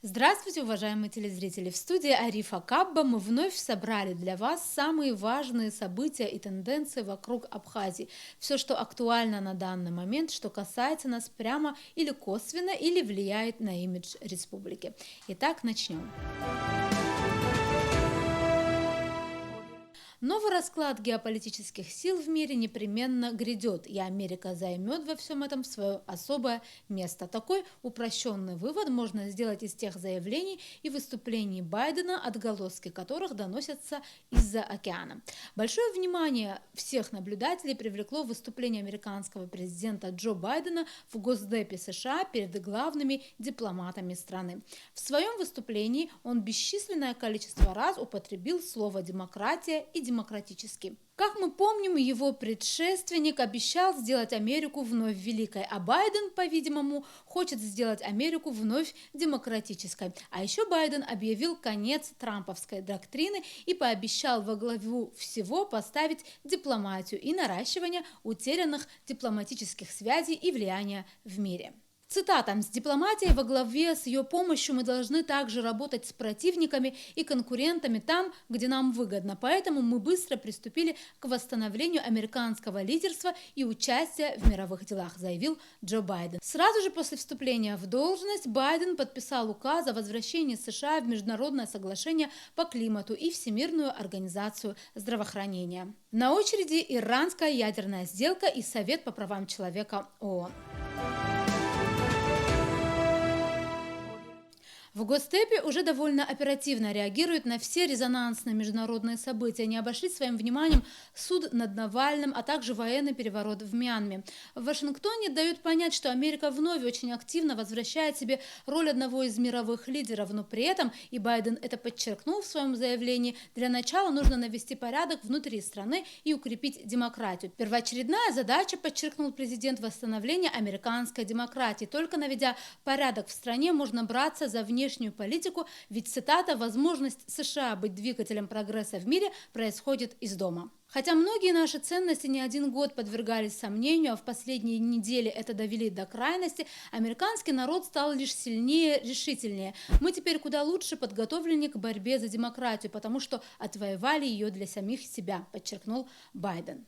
Здравствуйте, уважаемые телезрители! В студии Арифа Кабба мы вновь собрали для вас самые важные события и тенденции вокруг Абхазии. Все, что актуально на данный момент, что касается нас прямо или косвенно, или влияет на имидж республики. Итак, начнем. Новый расклад геополитических сил в мире непременно грядет, и Америка займет во всем этом свое особое место. Такой упрощенный вывод можно сделать из тех заявлений и выступлений Байдена, отголоски которых доносятся из-за океана. Большое внимание всех наблюдателей привлекло выступление американского президента Джо Байдена в Госдепе США перед главными дипломатами страны. В своем выступлении он бесчисленное количество раз употребил слово «демократия» и «демократически». Как мы помним, его предшественник обещал сделать Америку вновь великой, а Байден, по-видимому, хочет сделать Америку вновь демократической. А еще Байден объявил конец трамповской доктрины и пообещал во главу всего поставить дипломатию и наращивание утерянных дипломатических связей и влияния в мире. Цитата: «С дипломатией во главе, с ее помощью мы должны также работать с противниками и конкурентами там, где нам выгодно. Поэтому мы быстро приступили к восстановлению американского лидерства и участия в мировых делах», заявил Джо Байден. Сразу же после вступления в должность Байден подписал указ о возвращении США в Международное соглашение по климату и Всемирную организацию здравоохранения. На очереди иранская ядерная сделка и Совет по правам человека ООН. В Госдепе уже довольно оперативно реагируют на все резонансные международные события. Не обошли своим вниманием суд над Навальным, а также военный переворот в Мьянме. В Вашингтоне дают понять, что Америка вновь очень активно возвращает себе роль одного из мировых лидеров, но при этом, и Байден это подчеркнул в своем заявлении, для начала нужно навести порядок внутри страны и укрепить демократию. Первоочередная задача, подчеркнул президент, восстановления американской демократии. Только наведя порядок в стране, можно браться за внешнюю политику, ведь, цитата, «возможность США быть двигателем прогресса в мире происходит из дома». Хотя многие наши ценности не один год подвергались сомнению, а в последние недели это довели до крайности, американский народ стал лишь сильнее, решительнее. Мы теперь куда лучше подготовлены к борьбе за демократию, потому что отвоевали ее для самих себя, подчеркнул Байден.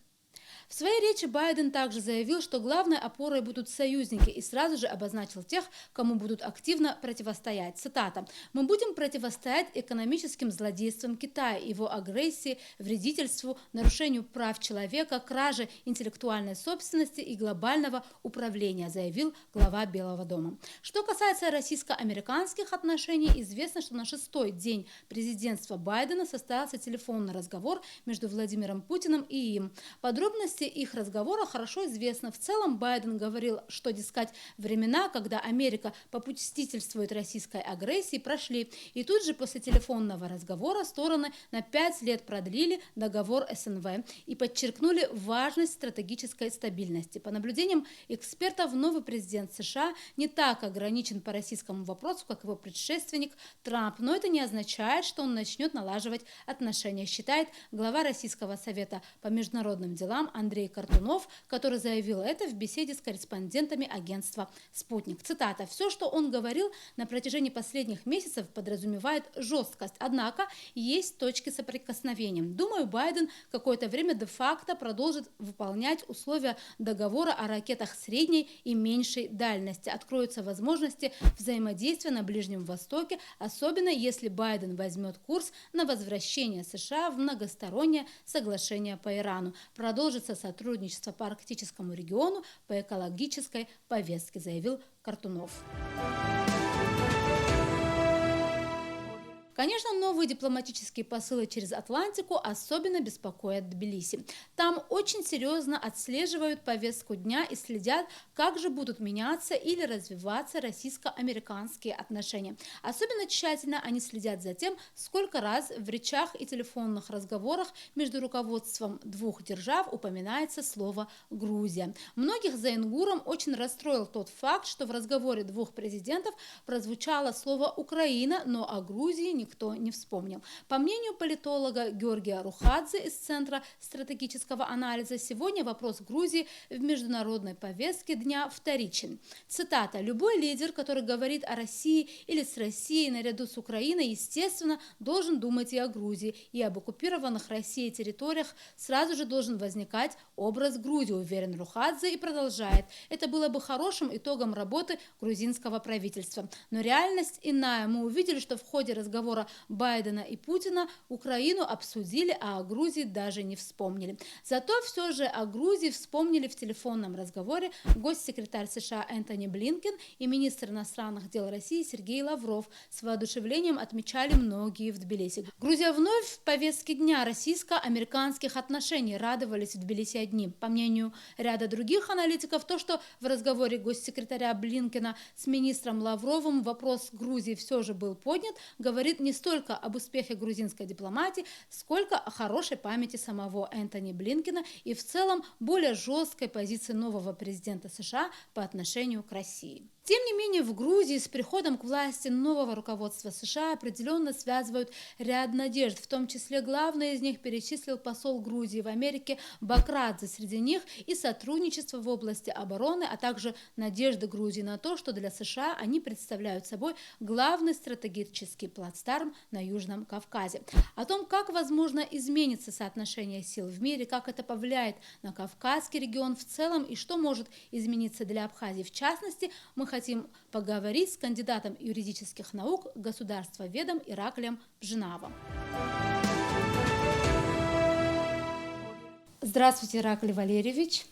В своей речи Байден также заявил, что главной опорой будут союзники, и сразу же обозначил тех, кому будут активно противостоять. Цитата: «Мы будем противостоять экономическим злодействам Китая, его агрессии, вредительству, нарушению прав человека, краже интеллектуальной собственности и глобального управления», заявил глава Белого дома. Что касается российско-американских отношений, известно, что на 6-й день президентства Байдена состоялся телефонный разговор между Владимиром Путиным и им. Подробности их разговора хорошо известны. В целом Байден говорил, что, дескать, времена, когда Америка попустительствует российской агрессии, прошли. И тут же после телефонного разговора стороны на 5 лет продлили договор СНВ и подчеркнули важность стратегической стабильности. По наблюдениям экспертов, новый президент США не так ограничен по российскому вопросу, как его предшественник Трамп, но это не означает, что он начнет налаживать отношения, считает глава Российского совета по международным делам Андрей Картунов, который заявил это в беседе с корреспондентами агентства «Спутник». Цитата: «Все, что он говорил на протяжении последних месяцев, подразумевает жесткость, однако есть точки соприкосновения. Думаю, Байден какое-то время де-факто продолжит выполнять условия договора о ракетах средней и меньшей дальности. Откроются возможности взаимодействия на Ближнем Востоке, особенно если Байден возьмет курс на возвращение США в многостороннее соглашение по Ирану. Продолжится сотрудничество по арктическому региону по экологической повестке», заявил Картунов. Конечно, новые дипломатические посылы через Атлантику особенно беспокоят Тбилиси. Там очень серьезно отслеживают повестку дня и следят, как же будут меняться или развиваться российско-американские отношения. Особенно тщательно они следят за тем, сколько раз в речах и телефонных разговорах между руководством двух держав упоминается слово «Грузия». Многих за Ингуром очень расстроил тот факт, что в разговоре двух президентов прозвучало слово «Украина», но о Грузии никто не вспомнил. По мнению политолога Георгия Рухадзе из Центра стратегического анализа, сегодня вопрос Грузии в международной повестке дня вторичен. Цитата: «Любой лидер, который говорит о России или с Россией наряду с Украиной, естественно, должен думать и о Грузии, и об оккупированных Россией территориях. Сразу же должен возникать образ Грузии», уверен Рухадзе, и продолжает: «Это было бы хорошим итогом работы грузинского правительства. Но реальность иная. Мы увидели, что в ходе разговора Байдена и Путина Украину обсудили, а о Грузии даже не вспомнили. Зато все же о Грузии вспомнили в телефонном разговоре госсекретарь США Энтони Блинкен и министр иностранных дел России Сергей Лавров. С воодушевлением отмечали многие в Тбилиси. Грузия вновь в повестке дня российско-американских отношений. Радовались в Тбилиси одни. По мнению ряда других аналитиков, то, что в разговоре госсекретаря Блинкена с министром Лавровым вопрос Грузии все же был поднят, говорит не столько об успехе грузинской дипломатии, сколько о хорошей памяти самого Энтони Блинкена и в целом более жесткой позиции нового президента США по отношению к России. Тем не менее, в Грузии с приходом к власти нового руководства США определенно связывают ряд надежд, в том числе главное из них перечислил посол Грузии в Америке Бакрадзе. Среди них и сотрудничество в области обороны, а также надежды Грузии на то, что для США они представляют собой главный стратегический плацдарм на Южном Кавказе. О том, как возможно изменится соотношение сил в мире, как это повлияет на Кавказский регион в целом и что может измениться для Абхазии в частности, мы хотим поговорить с кандидатом юридических наук, государствоведом Ираклием Бженавом. Здравствуйте, Ираклий Валерьевич.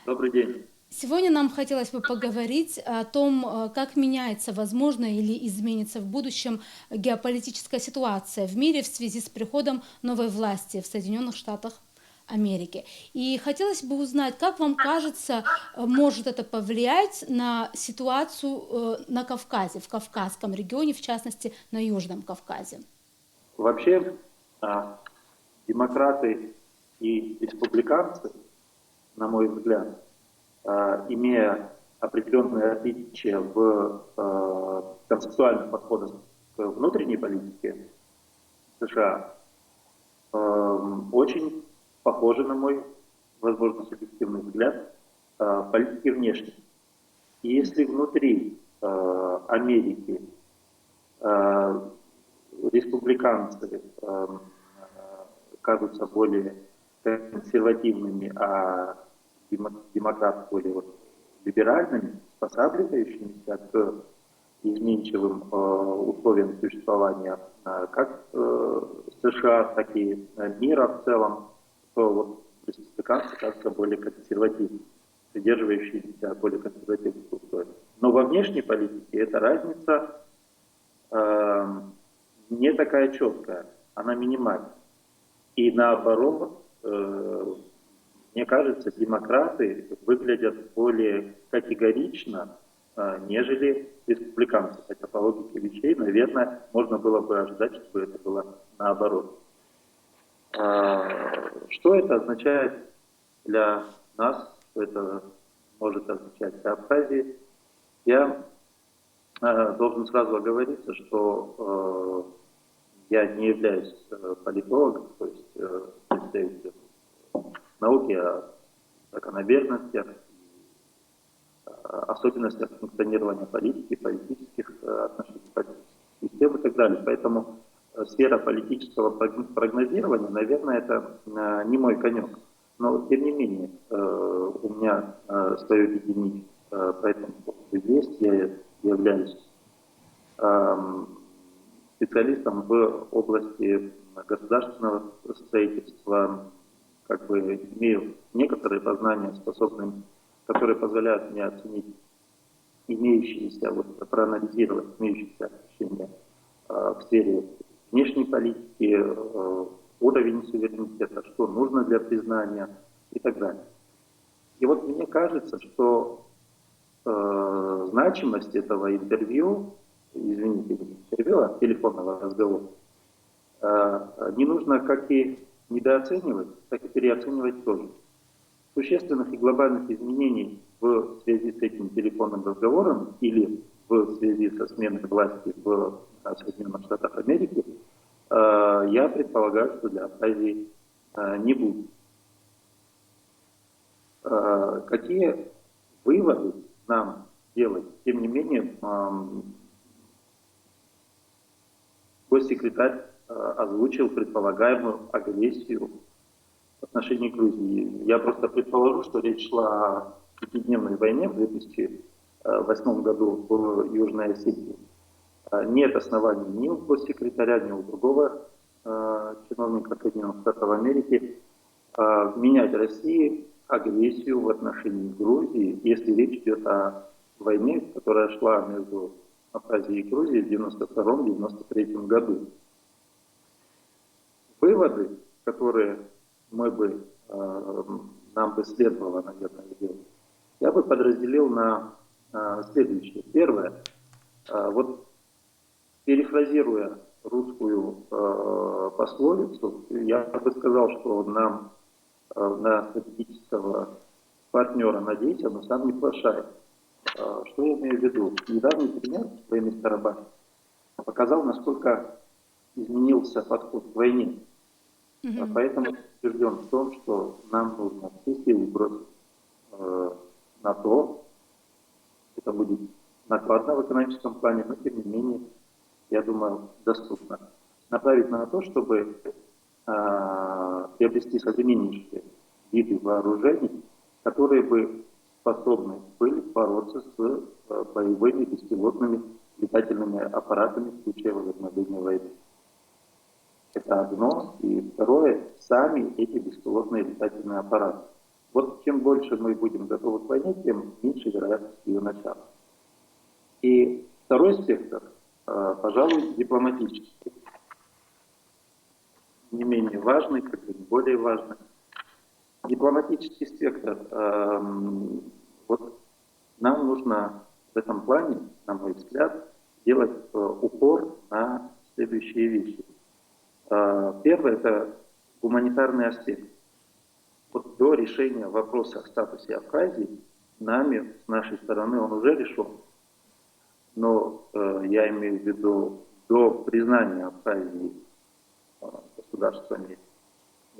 Добрый день. Сегодня нам хотелось бы поговорить о том, как меняется, возможно, или изменится в будущем геополитическая ситуация в мире в связи с приходом новой власти в Соединенных Штатах Америки. И хотелось бы узнать, как вам кажется, может это повлиять на ситуацию на Кавказе, в Кавказском регионе, в частности, на Южном Кавказе? Вообще, демократы и республиканцы, на мой взгляд, имея определенные отличия в концептуальных подходах к внутренней политике США, очень похожи, на мой, возможно, субъективный взгляд, политики внешней. И если внутри Америки республиканцы кажутся более консервативными, а демократы более либеральными, способствующимися к изменчивым условиям существования как США, так и мира в целом, то вот республиканцы кажутся более консервативными, придерживающиеся более консервативных условий. Но во внешней политике эта разница не такая четкая, она минимальна. И наоборот, мне кажется, демократы выглядят более категорично, нежели республиканцы. Хотя по логике вещей, наверное, можно было бы ожидать, чтобы это было наоборот. Что это означает для нас, что это может означать для Абхазии? Я должен сразу оговориться, что я не являюсь политологом, то есть представителем науки о закономерностях, особенностях функционирования политики, политических отношений, политических систем и так далее. Поэтому сфера политического прогнозирования, наверное, это не мой конек. Но, тем не менее, у меня свое видение по этому поводу есть. Я являюсь специалистом в области государственного строительства, как бы имею некоторые познания, которые позволяют мне оценить имеющиеся, проанализировать имеющиеся ощущения в сфере внешней политики, уровень суверенитета, что нужно для признания и так далее. И вот мне кажется, что значимость этого интервью, извините, не интервью, а телефонного разговора, не нужно как и недооценивать, так и переоценивать тоже. Существенных и глобальных изменений в связи с этим телефонным разговором или в связи со сменой власти в Соединенных Штатах Америки, я предполагаю, что для Абхазии не будет. Какие выводы нам делать? Тем не менее, госсекретарь озвучил предполагаемую агрессию в отношении Грузии. Я просто предположу, что речь шла о пятидневной войне в 2008 году в Южной Осетии. Нет оснований ни у госсекретаря, ни у другого чиновника Соединенных Штатов Америки менять России агрессию в отношении Грузии, если речь идет о войне, которая шла между Абхазией и Грузией в 1992-1993 году. Выводы, которые нам бы следовало, наверное, сделать, я бы подразделил на следующее. Первое. Вот перефразируя русскую пословицу, я бы сказал, что нам на стратегического партнера надейся, но сам не плашай. Что я имею в виду? Недавний пример с войны в Карабахе показал, насколько изменился подход к войне. Поэтому убежден в том, что нам нужно все силы бросить на то, это будет накладно в экономическом плане, но тем не менее, я думаю, доступно. Направить на то, чтобы приобрести современнейшие виды вооружений, которые бы способны были бороться с боевыми беспилотными летательными аппаратами в случае возобновления войны. Это одно. И второе, сами эти беспилотные летательные аппараты. Вот чем больше мы будем готовы к войне, тем меньше вероятность ее начала. И второй спектр, пожалуй, дипломатический. Не менее важный, как бы не более важный. Дипломатический спектр. Вот нам нужно в этом плане, на мой взгляд, делать упор на следующие вещи. Первое – это гуманитарный аспект. Вот до решения вопроса о статусе Абхазии нами, с нашей стороны, он уже решен. Но я имею в виду до признания Абхазии государствами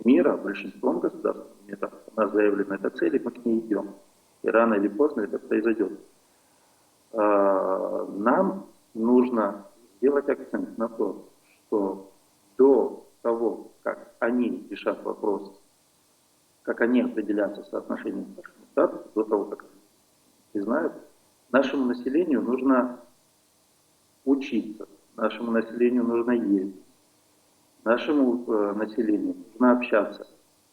мира, большинством государств мира, у нас заявлена эта цель, и мы к ней идем. И рано или поздно это произойдет. Нам нужно сделать акцент на то, что до того, как они решат вопрос, как они определятся в соотношении с нашим статусом, до того, как признают, нашему населению нужно учиться, нашему населению нужно ездить, нашему населению нужно общаться.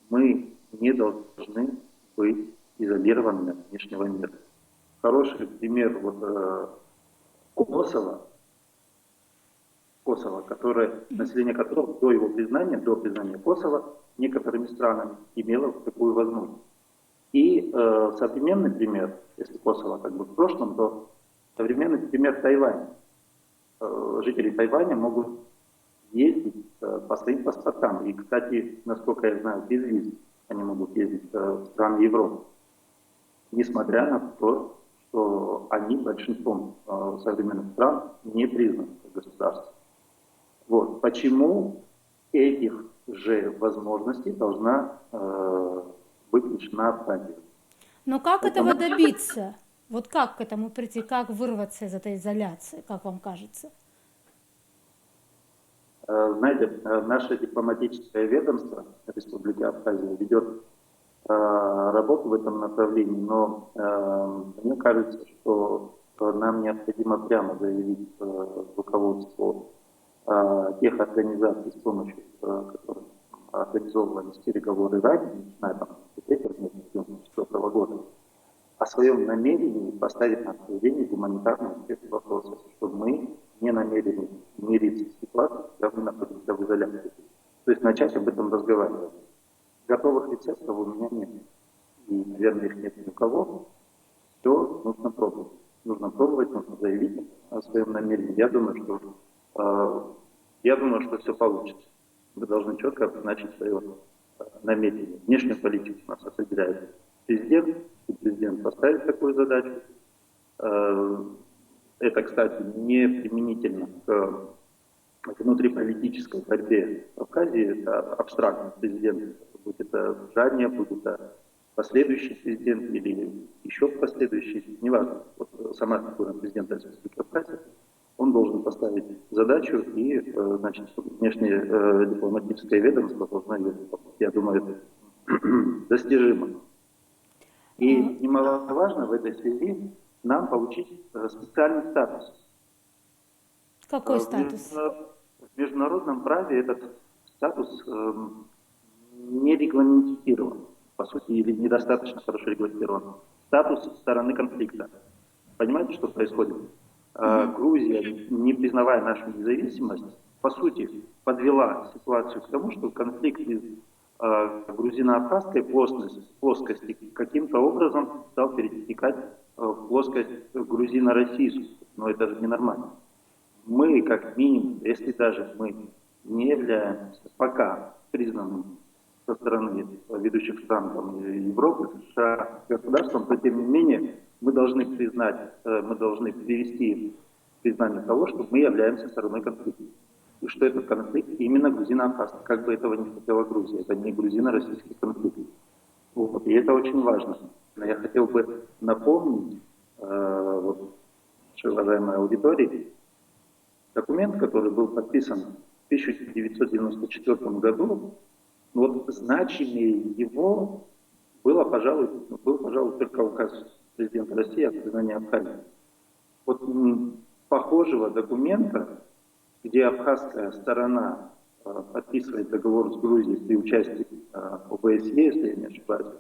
Мы не должны быть изолированными от внешнего мира. Хороший пример Косово, население которого до его признания, до признания Косово, некоторыми странами имело такую возможность. И современный пример, если Косово как бы в прошлом, то современный пример Тайваня. Жители Тайваня могут ездить по своим паспортам. И, кстати, насколько я знаю, без виз они могут ездить в страны Европы. Несмотря на то, что они большинством современных стран не признаны как государства. Вот. Почему этих же возможностей должна быть лишена Абхазия? Но как этого добиться? Вот как к этому прийти, как вырваться из этой изоляции, как вам кажется? Знаете, наше дипломатическое ведомство Республики Абхазия ведет работу в этом направлении, но мне кажется, что нам необходимо прямо заявить руководству тех организаций, с помощью которых организовывались переговоры ранее, начиная там с 2004 года, о своем намерении поставить на обсуждение гуманитарный аспект вопроса, что мы не намерены мириться с ситуацией, когда мы находимся в изоляции. То есть начать об этом разговаривать. Готовых рецептов у меня нет. И, наверное, их нет ни у кого. Все нужно пробовать. Нужно пробовать, нужно заявить о своем намерении. Я думаю, что все получится. Мы должны четко обозначить свое намерение. Внешнюю политику у нас определяет президент, и президент поставит такую задачу. Это, кстати, не применительно к внутриполитической борьбе в Абхазии, это абстрактный президент, будь это Жаня, будь это последующий президент или еще последующий, неважно, вот сама фигура президента Республики Абхазия, он должен поставить задачу, и, значит, внешнее дипломатическое ведомство должно ее, я думаю, достижимо. И немаловажно в этой связи нам получить специальный статус. Какой статус? В международном праве этот статус не регламентирован, по сути, или недостаточно хорошо регламентирован. Статус стороны конфликта. Понимаете, что происходит? Грузия, не признавая нашу независимость, по сути, подвела ситуацию к тому, что конфликт из грузино-абхазской плоскости каким-то образом стал перетекать в плоскость грузино-российскую. Но это же ненормально. Мы, как минимум, если даже мы не являемся пока признанным со стороны ведущих стран Европы, США государством, то тем не менее мы должны признать, мы должны привести признание того, что мы являемся стороной конфликта. И что этот конфликт именно грузино-абхазский, как бы этого не хотела Грузия, это не грузино-российский конфликт. Вот. И это очень важно. Но я хотел бы напомнить нашей уважаемой аудитории документ, который был подписан в 1994 году. Вот значимее его был, пожалуй, только указ президента России о признании Абхазии. Вот похожего документа, где абхазская сторона подписывает договор с Грузией при участии ОБСЕ, если я не ошибаюсь,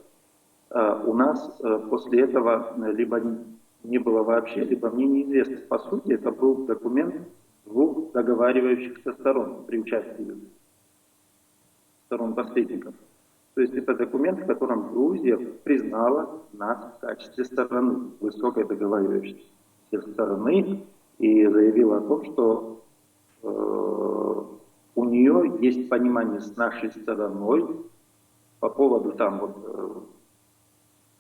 у нас после этого либо не было вообще, либо мне неизвестно. По сути, это был документ двух договаривающихся сторон при участии сторон-посредников. То есть это документ, в котором Грузия признала нас в качестве стороны, высокой договаривающейся стороны, и заявила о том, что у нее есть понимание с нашей стороной по поводу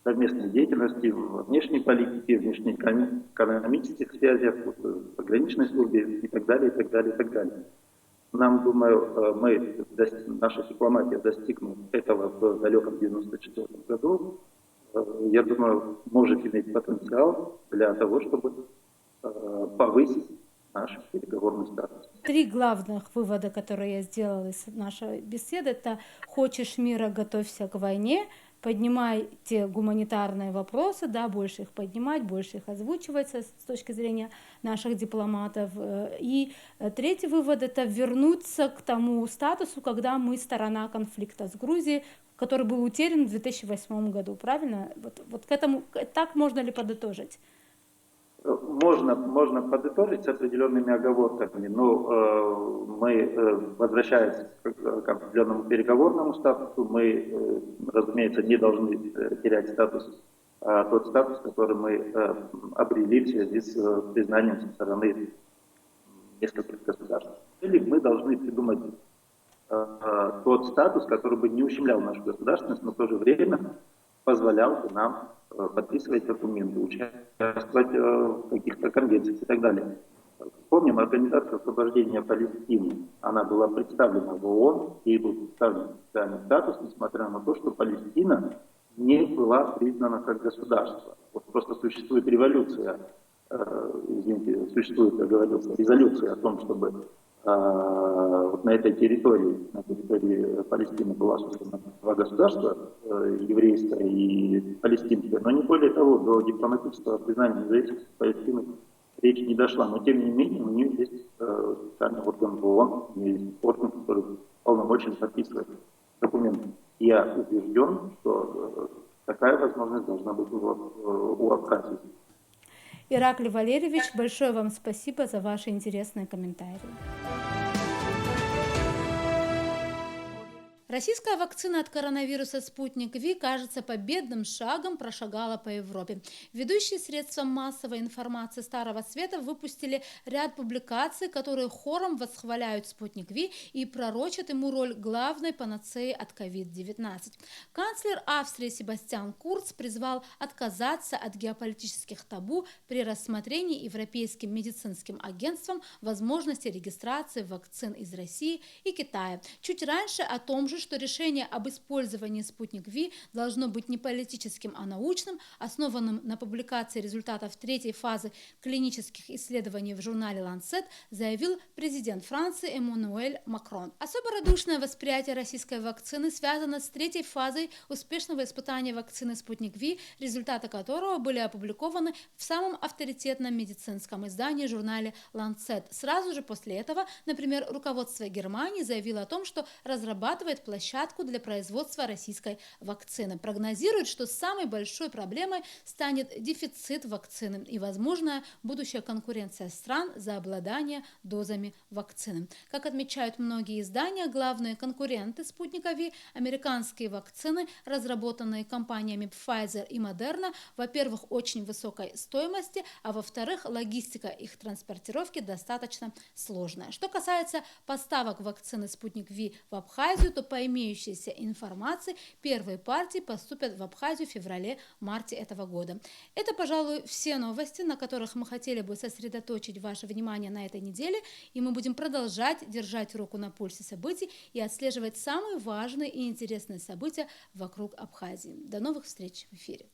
совместной деятельности в внешней политике, внешнеэкономических связях, пограничной службе и так далее, и так далее, и так далее. Нам, думаю, наша дипломатия достигнув этого в далеком 1994 году, я думаю, может иметь потенциал для того, чтобы повысить наш переговорный статус. 3 главных вывода, которые я сделала из нашей беседы, это «хочешь мира, готовься к войне», поднимайте гуманитарные вопросы, да, больше их поднимать, больше их озвучивать с точки зрения наших дипломатов. И 3-й вывод – это вернуться к тому статусу, когда мы сторона конфликта с Грузией, который был утерян в 2008 году, правильно? Вот к этому, так можно ли подытожить? Можно подытожить с определенными оговорками, но мы, возвращаясь к определенному переговорному статусу, мы, разумеется, не должны терять тот статус, который мы обрели в связи с признанием со стороны нескольких государств. Или мы должны придумать тот статус, который бы не ущемлял нашу государственность, но в то же время позволял бы нам подписывать документы, участвовать в каких-то конвенциях и так далее. Помним, Организация освобождения Палестины, она была представлена в ООН, ей был представлен специальный статус, несмотря на то, что Палестина не была признана как государство. Вот просто существует резолюция о том, чтобы вот на территории Палестины была создана 2 государства, еврейское и палестинское, но не более того, до дипломатического признания независимости Палестины речь не дошла. Но тем не менее у нее есть специальный орган в ООН, есть орган, который полномочен подписывать документы. Я убежден, что такая возможность должна быть у Абхазии. Ираклий Валерьевич, большое вам спасибо за ваши интересные комментарии. Российская вакцина от коронавируса «Спутник Ви», кажется, победным шагом прошагала по Европе. Ведущие средства массовой информации Старого Света выпустили ряд публикаций, которые хором восхваляют «Спутник Ви» и пророчат ему роль главной панацеи от COVID-19. Канцлер Австрии Себастьян Курц призвал отказаться от геополитических табу при рассмотрении Европейским медицинским агентством возможности регистрации вакцин из России и Китая. Чуть раньше о том же, что решение об использовании «Спутник Ви» должно быть не политическим, а научным, основанным на публикации результатов третьей фазы клинических исследований в журнале «Ланцет», заявил президент Франции Эммануэль Макрон. Особо радушное восприятие российской вакцины связано с третьей фазой успешного испытания вакцины «Спутник Ви», результаты которого были опубликованы в самом авторитетном медицинском издании журнале «Ланцет». Сразу же после этого, например, руководство Германии заявило о том, что разрабатывает площадку для производства российской вакцины. Прогнозирует, что самой большой проблемой станет дефицит вакцины и возможная будущая конкуренция стран за обладание дозами вакцины. Как отмечают многие издания, главные конкуренты «Спутника Ви» – американские вакцины, разработанные компаниями Pfizer и Moderna, во-первых, очень высокой стоимости, а во-вторых, логистика их транспортировки достаточно сложная. Что касается поставок вакцины «Спутник Ви» в Абхазию, то по имеющейся информации первые партии поступят в Абхазию в феврале-марте этого года. Это, пожалуй, все новости, на которых мы хотели бы сосредоточить ваше внимание на этой неделе, и мы будем продолжать держать руку на пульсе событий и отслеживать самые важные и интересные события вокруг Абхазии. До новых встреч в эфире.